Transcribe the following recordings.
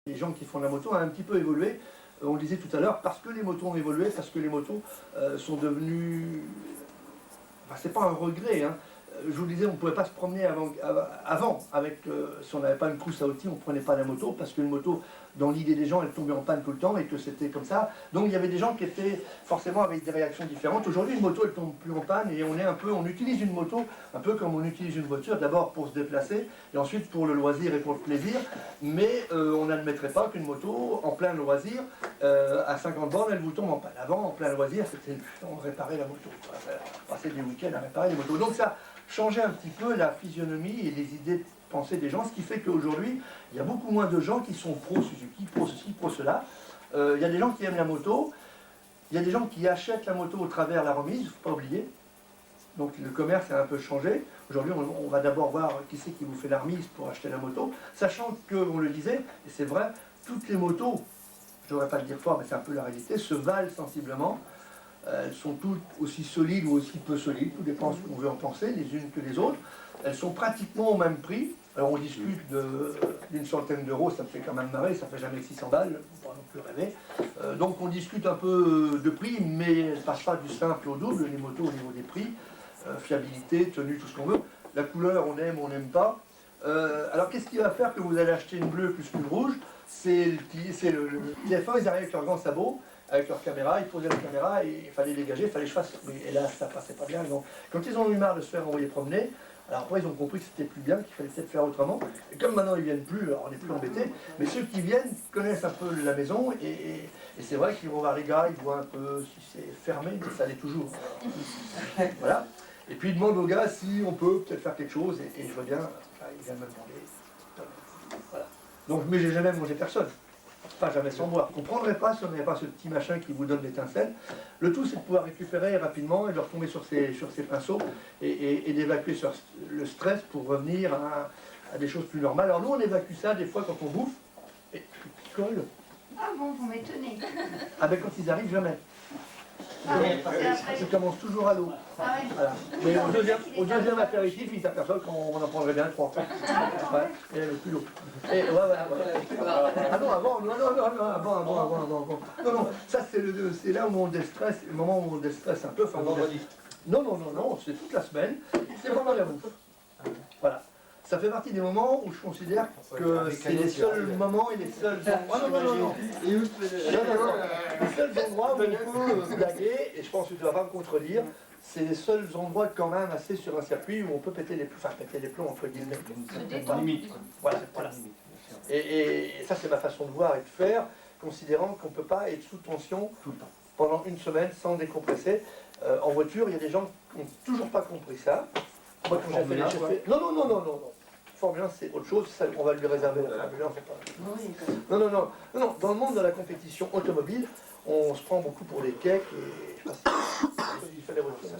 Les gens qui font de la moto ont un petit peu évolué. On le disait tout à l'heure, parce que les motos ont évolué, parce que les motos sont devenues... Enfin, c'est pas un regret, hein. Je vous disais, on ne pouvait pas se promener avant avec, si on n'avait pas une trousse à outils, on ne prenait pas la moto, parce qu'une moto, dans l'idée des gens, elle tombait en panne tout le temps, et que c'était comme ça. Donc il y avait des gens qui étaient forcément avec des réactions différentes. Aujourd'hui, une moto, elle tombe plus en panne, et on utilise une moto un peu comme on utilise une voiture, d'abord pour se déplacer, et ensuite pour le loisir et pour le plaisir, mais on n'admettrait pas qu'une moto, en plein loisir, à 50 bornes, elle vous tombe en panne. Avant, en plein loisir, c'était on réparait la moto. On passait des week-ends à réparer les motos. Donc ça changer un petit peu la physionomie et les idées de pensée des gens, ce qui fait qu'aujourd'hui, il y a beaucoup moins de gens qui sont pro-Suzuki, pro-ceci, pro-cela. Il y a des gens qui aiment la moto, il y a des gens qui achètent la moto au travers la remise, il ne faut pas oublier. Donc le commerce a un peu changé. Aujourd'hui, on va d'abord voir qui c'est qui vous fait la remise pour acheter la moto, sachant que, on le disait, et c'est vrai, toutes les motos, je ne devrais pas le dire fort, mais c'est un peu la réalité, se valent sensiblement. Elles sont toutes aussi solides ou aussi peu solides, tout dépend de ce qu'on veut en penser, les unes que les autres. Elles sont pratiquement au même prix. Alors on discute d'une centaine d'euros, ça me fait quand même marrer, ça fait jamais 600 balles, faut pas non plus rêver. Donc on discute un peu de prix, mais elles ne passent pas du simple au double, les motos au niveau des prix, fiabilité, tenue, tout ce qu'on veut. La couleur, on aime, on n'aime pas. Alors qu'est-ce qui va faire que vous allez acheter une bleue plus qu'une rouge? C'est le TF1, ils arrivent avec leurs grands sabots, avec leur caméra, ils posaient la caméra et il fallait dégager, il fallait que je fasse. Et là, ça passait pas bien. Donc, quand ils ont eu marre de se faire envoyer promener, alors après ils ont compris que c'était plus bien, qu'il fallait peut-être faire autrement. Et comme maintenant ils viennent plus, alors on n'est plus embêtés, mais ceux qui viennent connaissent un peu la maison et c'est vrai qu'ils vont voir les gars, ils voient un peu si c'est fermé, mais ça l'est toujours. Voilà. Et puis ils demandent aux gars si on peut peut-être faire quelque chose et je vois bien, ils viennent me demander. Voilà. Donc, mais j'ai jamais mangé personne. Pas jamais sans boire. On ne comprendrait pas si on n'avait pas ce petit machin qui vous donne l'étincelle. Le tout, c'est de pouvoir récupérer rapidement et de retomber sur ses pinceaux et d'évacuer le stress pour revenir à des choses plus normales. Alors nous, on évacue ça des fois quand on bouffe et ils picolent. Ah bon, vous m'étonnez. Ah ben quand ils arrivent, jamais. Ça commence toujours à l'eau. Ah ouais. Voilà. Mais au deuxième apéritif, ils s'aperçoivent qu'on en prendrait bien 3. Ouais, et le plus l'eau. Et ouais. Ah non, avant. Non, ça c'est là où on déstresse, le moment où on déstresse un peu. Enfin, non, c'est toute la semaine. C'est pendant la bouffe. Voilà. Ça fait partie des moments où je considère que c'est les seuls moments et les seuls endroits. Non. Les seuls endroits où on peut blaguer, et je pense que tu ne vas pas me contredire, c'est les seuls endroits quand même assez sur un circuit où on peut péter les plombs entre guillemets. Limite. Voilà. Et ça c'est ma façon de voir et de faire, considérant qu'on ne peut pas être sous tension Tout le temps. pendant une semaine sans décompresser. En voiture, il y a des gens qui n'ont toujours pas compris ça. Moi, quand j'ai fait les chauffeurs... Non. Formule 1, c'est autre chose, ça, on va lui réserver la Formule 1, c'est pas... Non. Dans le monde de la compétition automobile, on se prend beaucoup pour des cakes et je sais pas si il fait les voitures.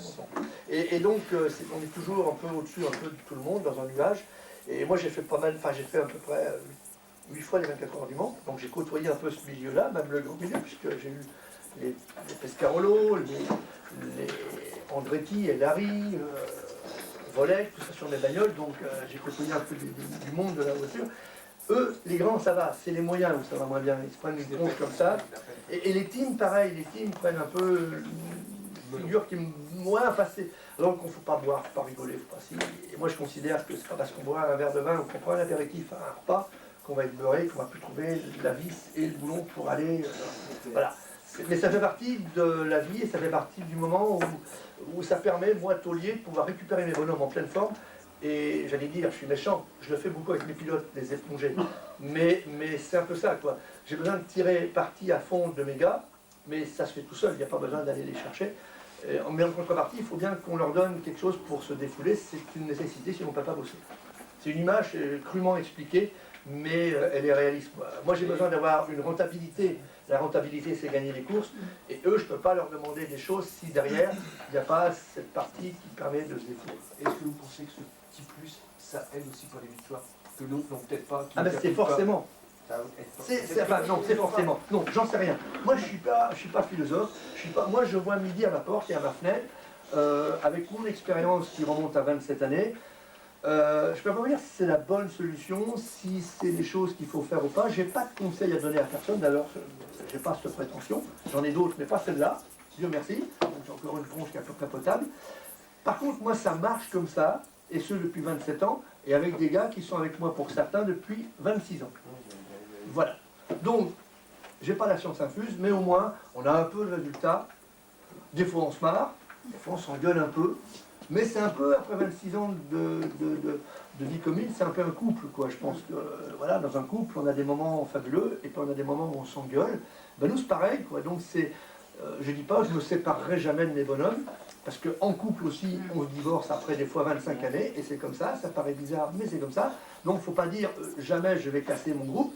Et donc, on est toujours un peu au-dessus un peu de tout le monde, dans un nuage. Et moi, j'ai fait j'ai fait à peu près 8 fois les 24 heures du Mans. Donc, j'ai côtoyé un peu ce milieu-là, même le grand milieu, puisque j'ai eu les Pescarolo, les Andretti et Larry, Volek, tout ça sur les bagnoles, donc j'ai côtoyé un peu du monde de la voiture. Eux, les grands, ça va, c'est les moyens où ça va moins bien, ils se prennent une tronche comme ça. Et les teams, pareil, les teams prennent un peu une figure qui est moins passée. Alors qu'il ne faut pas boire, il ne faut pas rigoler, il faut pas si. Et moi je considère que c'est pas parce qu'on boit un verre de vin ou qu'on prend un apéritif à un repas qu'on va être beurré, qu'on va plus trouver la vis et le boulon pour aller. Voilà. Mais ça fait partie de la vie et ça fait partie du moment où ça permet, moi, taulier, de pouvoir récupérer mes bonhommes en pleine forme. Et j'allais dire, je suis méchant, je le fais beaucoup avec mes pilotes, les éponger. Mais c'est un peu ça, quoi. J'ai besoin de tirer parti à fond de mes gars, mais ça se fait tout seul, il n'y a pas besoin d'aller les chercher. Mais en contrepartie, il faut bien qu'on leur donne quelque chose pour se défouler, c'est une nécessité, sinon on ne peut pas bosser. C'est une image crûment expliquée, mais elle est réaliste. Moi, j'ai besoin d'avoir une rentabilité. La rentabilité, c'est gagner les courses. Et eux, je ne peux pas leur demander des choses si derrière, il n'y a pas cette partie qui permet de se défouler. Est-ce que vous pensez que ce petit plus, ça aide aussi pour les victoires? Que l'autre n'ont peut-être pas... Ah ben c'est forcément. Non, c'est forcément. Non, j'en sais rien. Moi, je suis pas philosophe. Moi, je vois midi à ma porte et à ma fenêtre, avec mon expérience qui remonte à 27 années. Je ne peux pas vous dire si c'est la bonne solution, si c'est les choses qu'il faut faire ou pas. Je n'ai pas de conseil à donner à personne, d'ailleurs, je n'ai pas cette prétention. J'en ai d'autres, mais pas celle-là. Dieu merci. Donc j'ai encore une tronche qui est à peu près potable. Par contre, moi, ça marche comme ça, et ce depuis 27 ans, et avec des gars qui sont avec moi pour certains depuis 26 ans. Voilà. Donc, j'ai pas la science infuse, mais au moins, on a un peu le résultat. Des fois, on se marre, des fois, on s'engueule un peu. Mais c'est un peu, après 26 ans de vie commune, c'est un peu un couple, quoi. Je pense que, voilà, dans un couple, on a des moments fabuleux, et puis on a des moments où on s'engueule. Ben, nous, c'est pareil, quoi. Donc, c'est, je dis pas, je me séparerai jamais de mes bonhommes, parce qu'en couple aussi, on se divorce après des fois 25 années, et c'est comme ça paraît bizarre, mais c'est comme ça. Donc, faut pas dire, jamais je vais casser mon groupe.